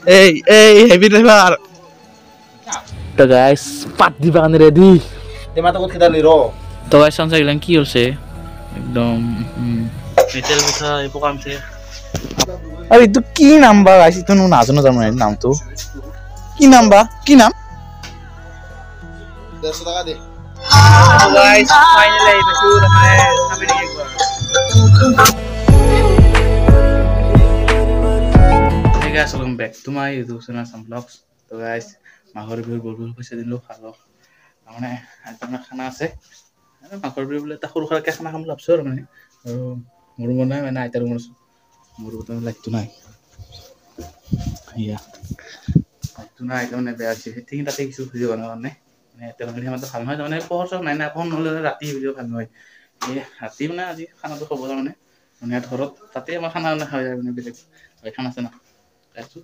Hey, heavy driver. So guys, pat di bakan ready. Tema takut kita liro. So guys, sang saya bilang kill sih. Ekdom detail bisa ibu kam sih. अरे तो की नाम बा guys तो नाजो ना जानो नाम तो की नाम बा की नाम 150 টাকা দে गाइस फाइनली आई बचू हमने सामने एक बार Hey guys, welcome back to my YouTube channel some vlogs. So guys, মাঘৰ বিহুৰ বৰবুল পইচা দিলো খালো মানে আজি খানা আছে মাঘৰ বিহু বলে তা সৰু সৰুকে খানা খাম লাভছো মানে আৰু মোৰ মনে মানে আইতাৰ মোৰ তো লাইটটো নাই ইয়া লাইটটো নাই মানে বেয়া আছে ঠিক তাতে কিছু ভিডিও বনাব মানে তেওঁলোকে আমাৰটো ভাল নহয় মানে পহৰ চব নাই না ফোন নহলে ৰাতি ভিডিও ভাল নহয় এই ৰাতি মানে আজি খানাটো খাব মানে মানে ঘৰত তাতে আমাৰ খানা খাই যায় মানে বেলেগ খানা আছে না খাইছো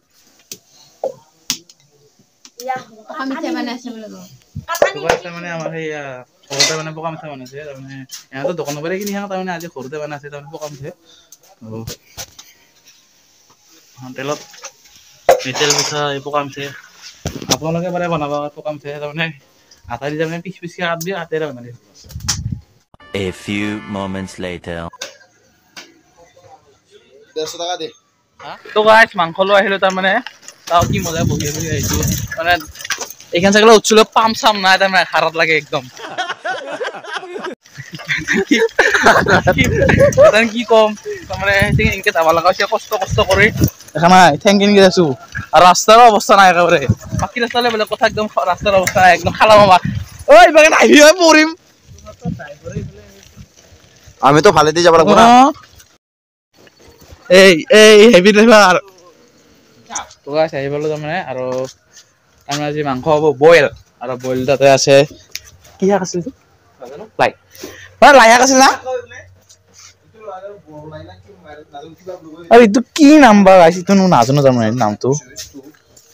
ইয়া আমি মানে আছে মানে আমাৰ এই ঘৰতে মানে পকা মিঠা বনাইছে মানে ইয়াতো দোকানৰ পৰা কিনি খাওঁ তাৰমানে আজি ঘৰতে বনাইছে তাৰমানে পকা মিঠা তেলত তেল পিঠা এই পকা মিঠা আপোনালোকে পাৰে বনাব পকা মিঠা তাৰমানে আটা দি তাৰমানে পিচ পিচকে কাট দিয়ে আটাৰে বনাই দিয়ে A few moments later 150 টাকা দে তো গাইস মাংস লৈ আহিলো তাৰমানে তাও কি মজা বহি বহি আহিছো মানে এইখান চাগলে উঠছিল পাম চাম নাই তাৰমানে হাৰত লাগে একদম কি কম তাৰমানে এনেকে যাব লগা হৈছে কষ্ট কৰি দেখা নাই থেংক ইউ আছো আৰু ৰাস্তাৰ অৱস্থা নাই একেবাৰে বাকী ৰাস্তালে বোলে কথা একদম ৰাস্তাৰ অৱস্থা নাই একদম খালা মামা ঐ বাগে নাহি হৈ পৰিম আমি তো ভালে দি যাব লাগব না এই হেভি ড্ৰাইভাৰ তো গাইস আহি পালো তাৰমানে আৰু আমাৰ আজি মাংস হ'ব বইল আৰু বইল তাতে আছে কি শাক আছিল লাই লাই শাক আছিল না আরে তো কি নাম বা গাইস তো নাজানো তাৰমানে নামটো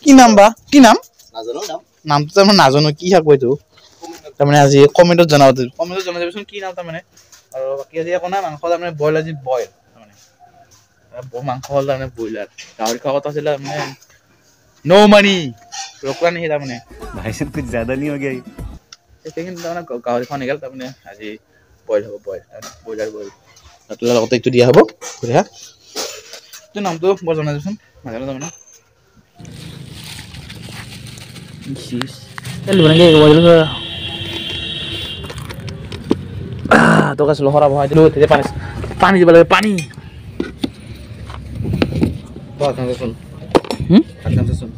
কি নাম বা কি নাম নাজানো নামটো তাৰমানে নাজানো কি শাক কইতো তাৰমানে আজি কমেন্টত জনাব দিবচোন কি নাম তাৰমানে আৰু বাকি আজি একো না মাংস তাৰমানে বইল আজি বইল তাৰমানে মাংস হ'ল তাৰমানে বইলাৰ গাহৰি খোৱা কথা আছিল তাৰমানে नो मनी रोकला नहीं था मैंने भाई साहब कुछ ज्यादा नहीं हो गया लेकिन ना गावरी खाने गेल तमने আজি বইল হবে বইলার বইল তাতলা লগতে একটু দিয়া হবে বুঝা তো নামটো বৰ জনা দিছন নাজানো তাৰমানে ইস এল বনাগে বইল তো কাছ লহরা ভয় দিলো তে পানি দিব লাগে পানি বাহ কাছে শুন কাছে শুন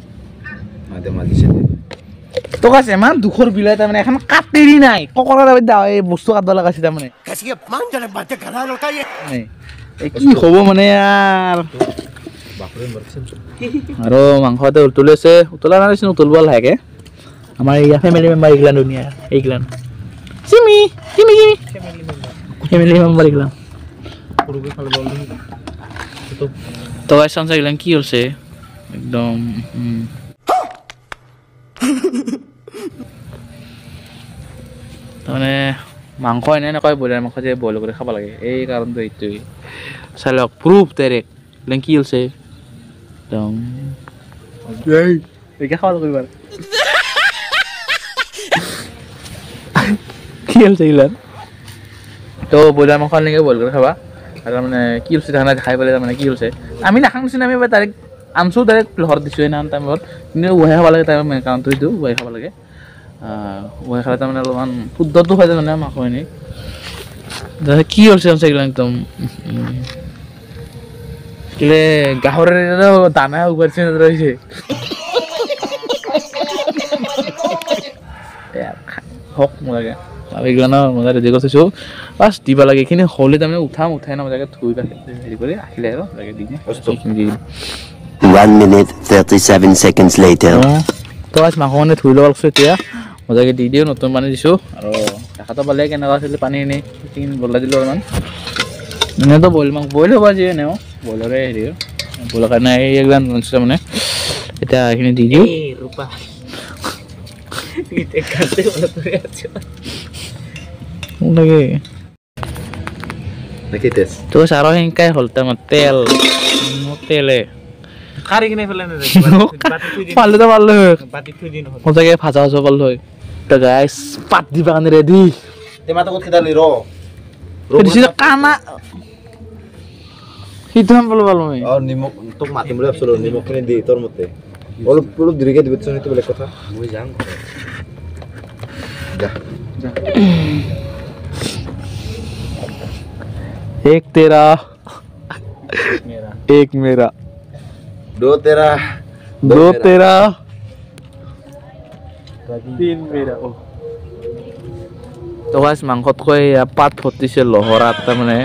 তো কাছে মান দুখৰ বিলাই তাৰমানে এখন কাটেৰি নাই ককৰা দা এই বস্তু কাটব লাগাছে তাৰমানে कैसी मान जाने बातें कर रहा है लड़का ये এই কি হ'ব মানে यार বাপৰে মৰছে আৰু মাংসতে উতলেছে উতলা নাছিল উতলব লাগে আমাৰ ইয়া ফ্যামিলি মেম্বাৰ ইগলান দুনিয়া ইগলান চিমি ফ্যামিলি মেম্বাৰ ইগলান পুৰুকে খাল বল তো গাইস সংসাৰ ইগলান কি হলছে একদম মানে মাংস এনে নকয় বইলাৰ মাংস যে বইল কৰি খাব লাগে এই কাৰণটো এইটোই চালক প্ৰুফ ডাইৰেক্ট লেংকি হলছে একদম এই কি খাওয়া কৰিবা কি হলছে ইলান তো বইলাৰ মাংস লেংকে বইল কৰি খাবা আৰু মানে কি হলছে ধানা খাই পেলাই মানে কি হলছে আমি নাখাংছিন আমি ডাইৰেক্ট আনছো ডাইৰেক্ট লহৰ দিছো না টাইমত কিন্তু ওহে খাব লাগে টাইম কাৰণটো দিও ওহে খাব লাগে ওহে খালে তাৰমানে অলপমান শুদ্ধটো হয় মানে মাংসখিনি কি হলছে একদম কিলে গাহৰিৰ দানা উগাৰছে ৰৈছে হক মজাকে এইগুলা মজা ৰেডি কৰিছো বাস দিব লাগে এইখিনি হলে তাৰমানে উঠাই না মজাকে ধুই হেৰি কৰি আহিলে আৰু লাগে দি 1 minute 37 seconds later তো আজ মাংস মানে ধুই লব লাগছে এতিয়া মজাকে দি দিও নতুন পানী দিছো আৰু দেখাটো পালে কেনেকুৱা আছিল পানী এনে বদলাই দিলো অলপমান এনেতো বইল হ'ব আজি এনেও বইলৰে হেৰি বইলৰ কাৰণে এইগুলা বনাইছে মানে এতিয়া এইখিনি দি দিও লাগে নাকি তেজ তো সাৰো হেংকাই হ'ল তাৰ তেলে কাৰি কিনে ফেলে নে পাৰলেতো পাৰলো হয় বাতি থৈ দি নহ'ল সঁচাকে ভাজা ভাজা পাৰলো হয় তো গাইছ পাত দিবা কাৰণে ৰেডি টেমাটো ক'ত খেদালি ৰ দিছি কানা সিটো পালো পালো মই নিমখ তোক মাতিম বুলি ভাবছিলো নিমখখিনি দি তোৰ মতে অলপ অলপ দেৰিকে দিবিচোন সেইটো বেলেগ কথা মই যাম যা एक तेरा एक मेरा दो तेरा दो तेरा तीन मेरा তো গাইছ মাংসতকৈ পাত ভৰ্তিছে লহৰাত তাৰমানে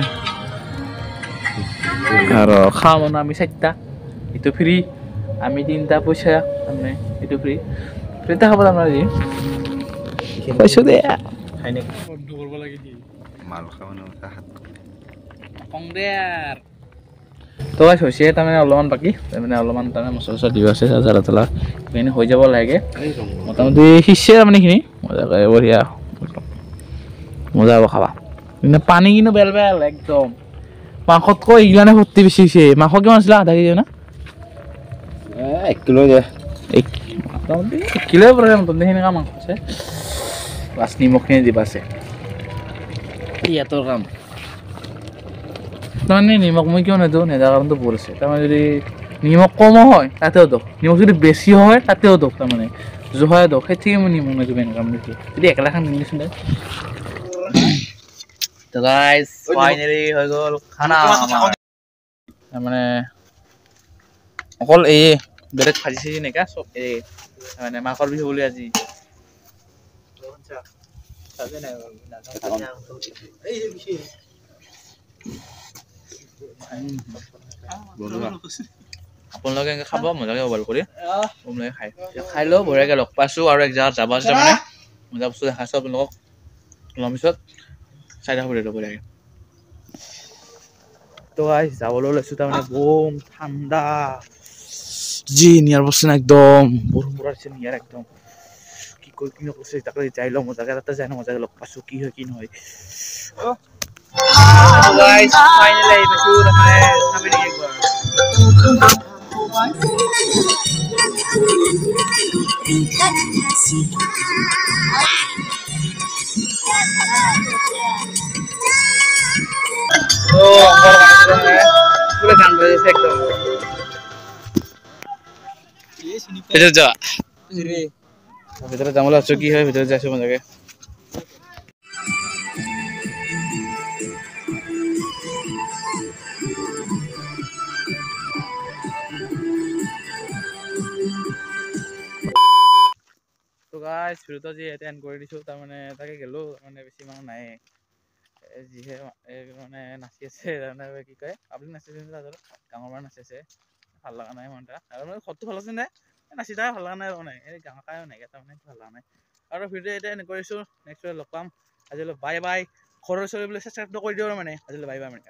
আৰু খাওঁ মানে আমি 4টা এইটো ফ্ৰী আমি 3টা পইচা তাৰমানে এইটো ফ্ৰী ফ্ৰীতে খাব তাৰমানে আজি পইচা দে খাইনে বন্ধ কৰিব লাগে কি মাল খাওনো তাহাত কং দে আৰ তো গাইছ হৈছে তাৰমানে অলপমান বাকী তাৰমানে অলপমান তাৰমানে মছলা চছলা দিব আছে জ্বালা তলা সেইখিনি হৈ যাব লাগে মোটামুটি সিঁচে তাৰমানে এইখিনি মজাকৈ বঢ়িয়া মজা হ'ব খাবা কিন্তু পানী কিন্তু বেল বেল একদম মাংসতকৈ এইগিলানে ভৰ্তি বেছি হৈছে মাংস কিমান আছিলে আধা কেজি না 1 কিলো দে মোটামুটি 1 কিলোই পৰে মোটামুটি সেনেকুৱা মাংস আছে প্লাছ নিমখখিনি দিব আছে ইয়াতৰ কাম তাৰমানে নিমখ মই কিয় নিদিওঁ নিদাৰ কাৰণটো বহুত আছে তাৰমানে যদি নিমখ কমো হয় তাতেও দক নিমখ যদি বেছি হয় তাতেও দক তাৰমানে জোহাই দক সেইঠিকে মই নিমখ নিদিওঁ এনেকুৱা মানে যদি একেলাখান নিদিছোন দে তো গাইজ ফাইনেলি হৈ গ'ল খানা তাৰমানে অকল এই বেলেগ ভাজি চাজি নেকা চব এই মানে মাঘৰ বিহু বুলি আজি আপোনালোকে এনেকৈ খাব মজাকৈ মোবাইল কৰি আপোনালোকে খাই লওঁ বঢ়িয়াকৈ লগ পাইছোঁ আৰু এক জেগাত যাব আছে মানে মজা বস্তু দেখাইছোঁ আপোনালোকক অলপ পিছত চাই থাকোঁ ভিডিঅ'টো বঢ়িয়াকৈ তো গাইজ যাবলৈ ওলাইছোঁ তাৰমানে বম ঠাণ্ডা যি নিয়াৰ বস্তু না একদম বৰষুণ পৰিছে নিয়াৰ একদম কি কৈ কি নকৈছে তাকে যাই লওঁ মজাকৈ তাতে যাই মজাকৈ লগ পাইছোঁ কি হয় কি নহয় গাইজ ফাইনেলি আহি পাইছোঁ তাৰমানে চাবি নেকি একবাৰ ভিতৰত যোৱা ভিতৰত যাবলৈ আছোঁ কি হয় ভিতৰত যাইছোঁ মজাকৈ তো গাইজ ভিডিঅ'টো যি ইয়াতে এণ্ড কৰি দিছোঁ তাৰমানে তাকে গ'লোঁ মানে বেছি মানুহ নাই যিহে মানে নাচি আছে তাৰমানে কি কয় পাব্লিক নাচি আছে ডাঙৰ মানুহ নাচি আছে ভাল লগা নাই ইমান এটা আৰু মানে ঘৰটো ভাল আছে নে নাচি থকা ভাল লগা নাই মানে এই গাঁৱৰ কায়ো নাই তাৰমানে ভাল লগা নাই আৰু ভিডিঅ' এতিয়া এণ্ড কৰিছোঁ নেক্সট লগ পাম আজিলৈ বাই বাই ঘৰৰ চলিবলৈ চেষ্টা কৰি দিওঁ মানে আজিলৈ বাই বাই মানে